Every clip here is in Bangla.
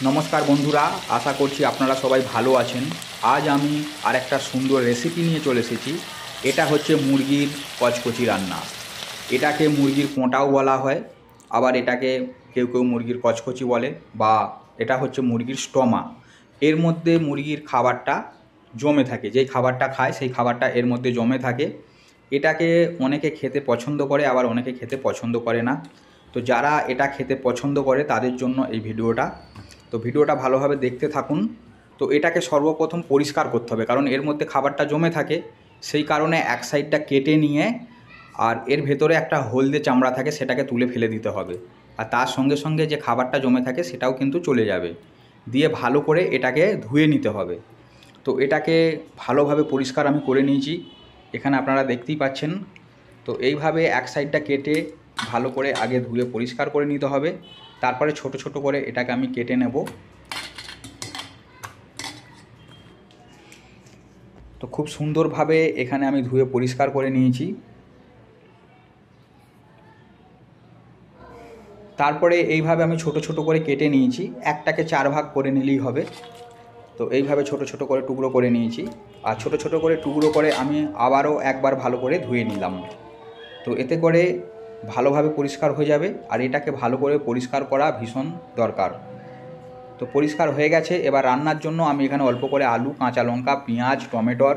নমস্কার বন্ধুরা, আশা করছি আপনারা সবাই ভালো আছেন। আজ আমি আর একটা সুন্দর রেসিপি নিয়ে চলে এসেছি। এটা হচ্ছে মুরগির কচকচি রান্না। এটাকে মুরগির কোঁটাও বলা হয়, আবার এটাকে কেউ কেউ মুরগির কচকচি বলে, বা এটা হচ্ছে মুরগির স্টমা। এর মধ্যে মুরগির খাবারটা জমে থাকে, যেই খাবারটা খায় সেই খাবারটা এর মধ্যে জমে থাকে। এটাকে অনেকে খেতে পছন্দ করে, আবার অনেকে খেতে পছন্দ করে না। তো যারা এটা খেতে পছন্দ করে তাদের জন্য এই ভিডিওটা। তো ভিডিওটা ভালোভাবে দেখতে থাকুন। তো এটাকে সর্বপ্রথম পরিষ্কার করতে হবে, কারণ এর মধ্যে খাবারটা জমে থাকে। সেই কারণে এক সাইডটা কেটে নিয়ে, আর এর ভেতরে একটা হলদে চামড়া থাকে, সেটাকে তুলে ফেলে দিতে হবে। আর তার সঙ্গে সঙ্গে যে খাবারটা জমে থাকে সেটাও কিন্তু চলে যাবে। দিয়ে ভালো করে এটাকে ধুয়ে নিতে হবে। তো এটাকে ভালোভাবে পরিষ্কার আমি করে নিয়েছি, এখানে আপনারা দেখতেই পাচ্ছেন। তো এইভাবে এক সাইডটা কেটে ভালো করে আগে ধুয়ে পরিষ্কার করে নিতে হবে। তারপরে ছোট ছোট করে এটাকে আমি কেটে নেব। তো খুব সুন্দরভাবে এখানে আমি ধুয়ে পরিষ্কার করে নিয়েছি। তারপরে এইভাবে আমি ছোট ছোট করে কেটে নিয়েছি, একটাকে 4 ভাগ করে নিলেই হবে। তো এইভাবে ছোট ছোট করে টুকরো করে নিয়েছি, আর ছোট ছোট করে টুকরো করে আমি আবারও একবার ভালো করে ধুয়ে নিলাম। তো এতে করে ভালোভাবে পরিষ্কার হয়ে যাবে, আর এটাকে ভালো করে পরিষ্কার করা ভীষণ দরকার। তো পরিষ্কার হয়ে গেছে। এবার রান্নার জন্য আমি এখানে অল্প করে আলু, কাঁচা লঙ্কা, পেঁয়াজ, টমেটোর,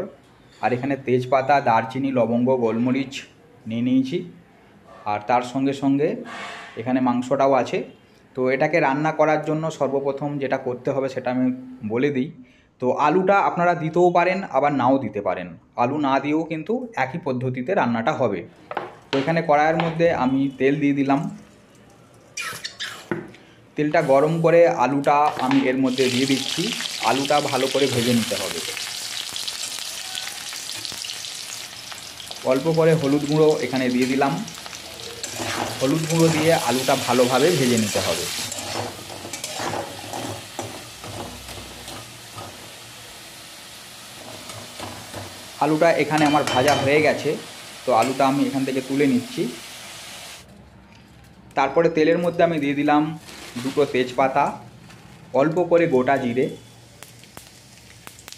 আর এখানে তেজপাতা, দারচিনি, লবঙ্গ, গোলমরিচ নিয়ে নিয়েছি। আর তার সঙ্গে সঙ্গে এখানে মাংসটাও আছে। তো এটাকে রান্না করার জন্য সর্বপ্রথম যেটা করতে হবে সেটা আমি বলে দিই। তো আলুটা আপনারা দিতেও পারেন, আবার নাও দিতে পারেন। আলু না দিয়েও কিন্তু একই পদ্ধতিতে রান্নাটা হবে। তো এখানে কড়াইয়ের মধ্যে আমি তেল দিয়ে দিলাম। তেলটা গরম করে আলুটা আমি এর মধ্যে দিয়ে দিচ্ছি। আলুটা ভালো করে ভেজে নিতে হবে। অল্প করে হলুদ গুঁড়ো এখানে দিয়ে দিলাম। হলুদ গুঁড়ো দিয়ে আলুটা ভালোভাবে ভেজে নিতে হবে। আলুটা এখানে আমার ভাজা হয়ে গেছে। তো আলুটা আমি এখান থেকে তুলে নিচ্ছি। তারপরে তেলের মধ্যে আমি দিয়ে দিলাম 2টো তেজপাতা, অল্প করে গোটা জিরে।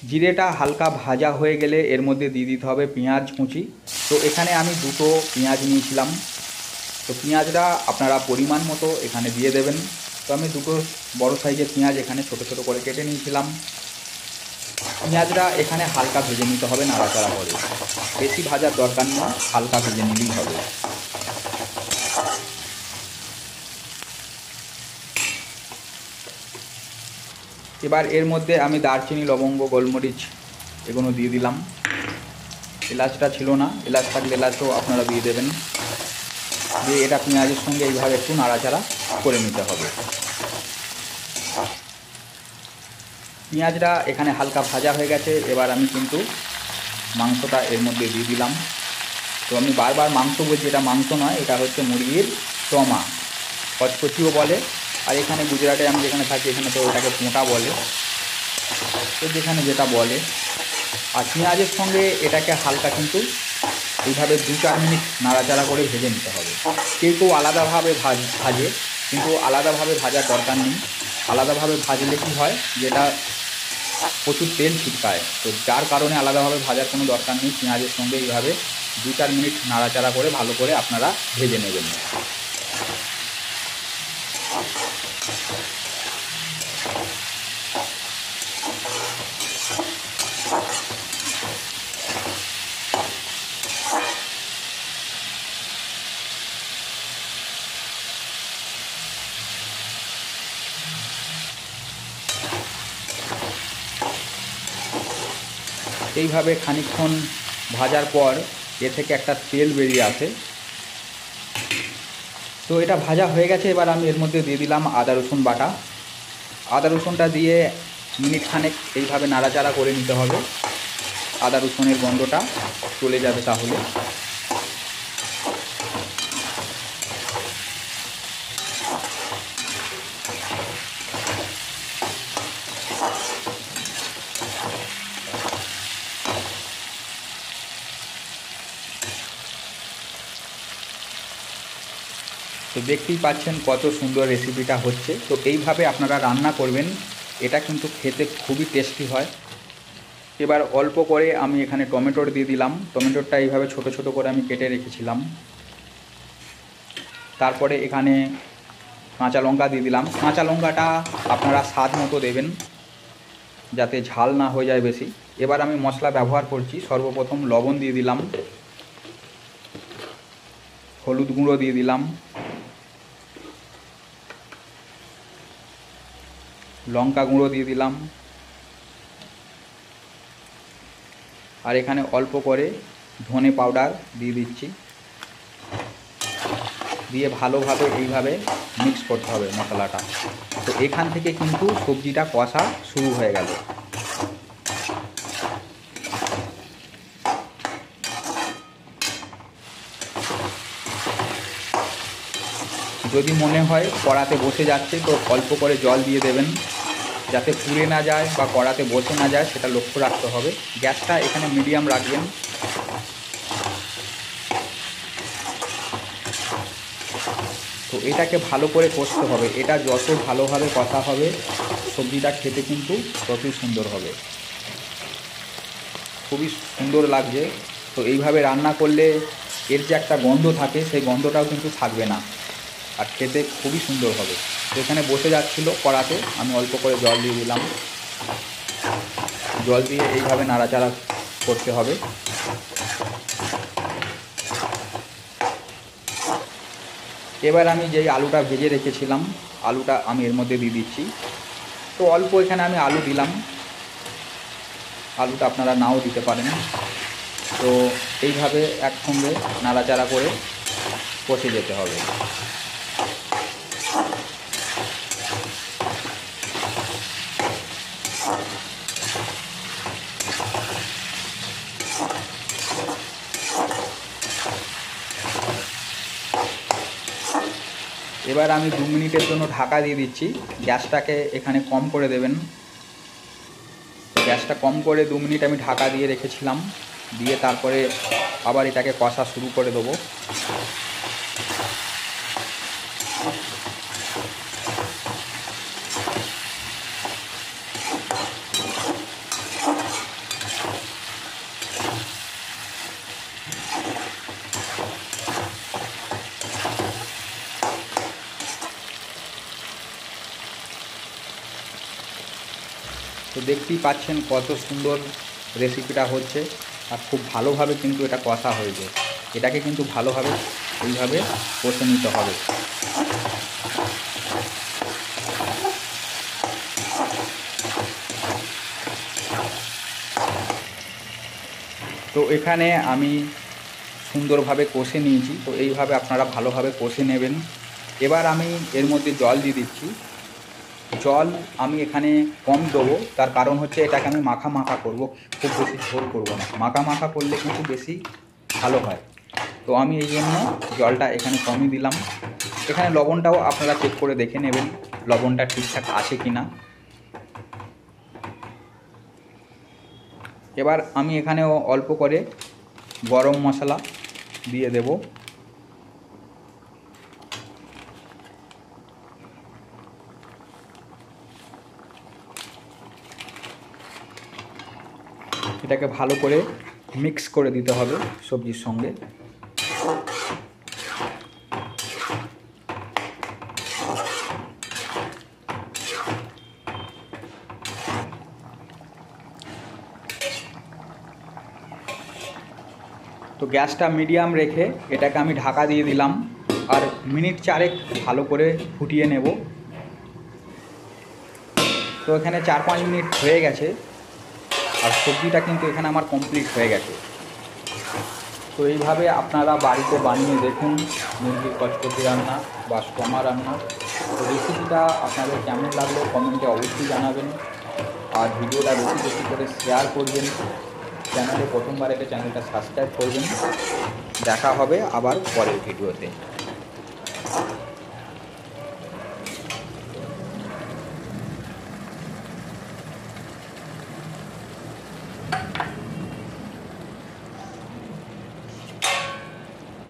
জিরেটা হালকা ভাজা হয়ে গেলে এর মধ্যে দিয়ে দিতে হবে পেঁয়াজ কুচি। তো এখানে আমি 2টো পেঁয়াজ নিয়েছিলাম। তো পেঁয়াজটা আপনারা পরিমাণ মতো এখানে দিয়ে দেবেন। তো আমি 2টো বড় সাইজের পেঁয়াজ এখানে ছোট ছোট করে কেটে নিয়েছিলাম। পেঁয়াজটা এখানে হালকা ভেজে নিতে হবে, নাড়াচাড়া করে। বেশি ভাজার দরকার নেই, হালকা ভেজে নিলেই হবে। এবার এর মধ্যে আমি দারচিনি, লবঙ্গ, গোলমরিচ এগুলো দিয়ে দিলাম। এলাচটা ছিল না, এলাচ থাকলে এলাচও আপনারা দিয়ে দেবেন। দিয়ে এটা পেঁয়াজের সঙ্গে এইভাবে একটু নাড়াচাড়া করে নিতে হবে। পেঁয়াজটা এখানে হালকা ভাজা হয়ে গেছে। এবার আমি কিন্তু মাংসটা এর মধ্যে দিয়ে দিলাম। তো আমি বারবার মাংস বলছি, এটা মাংস নয়, এটা হচ্ছে মুরগির স্টমা, কচকচিও বলে। আর এখানে গুজরাটে আমি যেখানে থাকি এখানে তো ওটাকে পোঁটা বলে। তো যেখানে যেটা বলে। আর পেঁয়াজের সঙ্গে এটাকে হালকা কিন্তু এইভাবে 2-4 মিনিট নাড়াচাড়া করে ভেজে নিতে হবে। কেউ কেউ আলাদাভাবে ভাজে, কিন্তু আলাদাভাবে ভাজার দরকার নেই। আলাদাভাবে ভাজলে কী হয়, যেটা প্রচুর তেল ছিটকায়। তো যার কারণে আলাদাভাবে ভাজার কোনো দরকার নেই। পেঁয়াজের সঙ্গে এইভাবে 2-4 মিনিট নাড়াচাড়া করে ভালো করে আপনারা ভেজে নেবেন। এইভাবে খানিকক্ষণ ভাজার পর এ থেকে একটা তেল বেরিয়ে আসে। তো এটা ভাজা হয়ে গেছে। এবার আমি এর মধ্যে দিয়ে দিলাম আদা রসুন বাটা। আদা রসুনটা দিয়ে মিনিট খানেক এইভাবে নাড়াচাড়া করে নিতে হবে। আদা রসুনের গন্ধটা চলে যাবে তাহলে। তো দেখতেই পাচ্ছেন কত সুন্দর রেসিপিটা হচ্ছে। তো এইভাবে আপনারা রান্না করবেন, এটা কিন্তু খেতে খুবই টেস্টি হয়। এবার অল্প করে আমি এখানে টমেটোর দিয়ে দিলাম। টমেটোটা এইভাবে ছোট ছোট করে আমি কেটে রেখেছিলাম। তারপরে এখানে কাঁচা লঙ্কা দিয়ে দিলাম। কাঁচা লঙ্কাটা আপনারা স্বাদ মতো দেবেন, যাতে ঝাল না হয়ে যায় বেশি। এবার আমি মশলা ব্যবহার করছি। সর্বপ্রথম লবণ দিয়ে দিলাম, হলুদ গুঁড়ো দিয়ে দিলাম, লঙ্কা গুঁড়ো দিয়ে দিলাম, আর এখানে অল্প করে ধনে পাউডার দিয়ে দিচ্ছি। দিয়ে ভালোভাবে এইভাবে মিক্স করতে হবে মশলাটা। তো এখান থেকে কিন্তু সবজিটা কষা শুরু হয়ে গেল। যদি মনে হয় কড়াতে বসে যাচ্ছে তো অল্প করে জল দিয়ে দেবেন, যাতে পুড়ে না যায় বা কড়াতে বসে না যায় সেটা লক্ষ্য রাখতে হবে। গ্যাসটা এখানে মিডিয়াম রাখবেন। তো এটাকে ভালো করে কষতে হবে। এটা যত ভালোভাবে কষা হবে সবজিটা খেতে কিন্তু ততই সুন্দর হবে। খুবই সুন্দর লাগছে। তো এইভাবে রান্না করলে এর যে একটা গন্ধ থাকে সেই গন্ধটাও কিন্তু থাকবে না, আর খেতে খুবই সুন্দর হবে। তো এখানে বসে যাচ্ছিলো কড়াতে, আমি অল্প করে জল দিয়ে দিলাম। জল দিয়ে এইভাবে নাড়াচাড়া করতে হবে। এবার আমি যেই আলুটা ভেজে রেখেছিলাম, আলুটা আমি এর মধ্যে দিয়ে দিচ্ছি। তো অল্প এখানে আমি আলু দিলাম, আলুটা আপনারা নাও দিতে পারেন। তো এইভাবে একসঙ্গে নাড়াচাড়া করে কষে যেতে হবে। এবার আমি 2 মিনিটের জন্য ঢাকা দিয়ে দিচ্ছি। গ্যাসটাকে এখানে কম করে দেবেন। গ্যাসটা কম করে 2 মিনিট আমি ঢাকা দিয়ে রেখেছিলাম। দিয়ে তারপরে আবার এটাকে কষা শুরু করে দেবো। তো দেখতেই পাচ্ছেন কত সুন্দর রেসিপিটা হচ্ছে, আর খুব ভালোভাবে কিন্তু এটা কষা হয়েছে। এটাকে কিন্তু ভালোভাবে এইভাবে কষে নিতে হবে। তো এখানে আমি সুন্দরভাবে কষে নিয়েছি। তো এইভাবে আপনারা ভালোভাবে কষে নেবেন। এবার আমি এর মধ্যে জল দিয়ে দিচ্ছি। জল আমি এখানে কম দেবো, তার কারণ হচ্ছে এটাকে আমি মাখা মাখা করব, খুব বেশি ঝোল করব না। মাখা মাখা করলে কিন্তু বেশি ভালো হয়। তো আমি এই জন্য জলটা এখানে কমই দিলাম। এখানে লবণটাও আপনারা চেক করে দেখে নেবেন, লবণটা ঠিকঠাক আছে কি না। এবার আমি এখানেও অল্প করে গরম মশলা দিয়ে দেব। এটাকে ভালো করে মিক্স করে দিতে হবে সবজির সঙ্গে। তো গ্যাসটা মিডিয়াম রেখে এটাকে আমি ঢাকা দিয়ে দিলাম, আর মিনিট 4 ভালো করে ফুটিয়ে নেব। তো এখানে 4-5 মিনিট হয়ে গেছে, আর সবজিটা কিন্তু এখানে আমার কমপ্লিট হয়ে গেছে। তো এইভাবে আপনারা বাড়িতে বানিয়ে দেখুন মুরগির কচকচি রান্না বা স্টোমা রান্না। তো রেসিপিটা আপনাদের কেমন লাগলো কমেন্টে অবশ্যই জানাবেন, আর ভিডিওটা বেশি বেশি করে শেয়ার করবেন। চ্যানেলে প্রথমবার এলে চ্যানেলটা সাবস্ক্রাইব করবেন। দেখা হবে আবার পরের ভিডিওতে।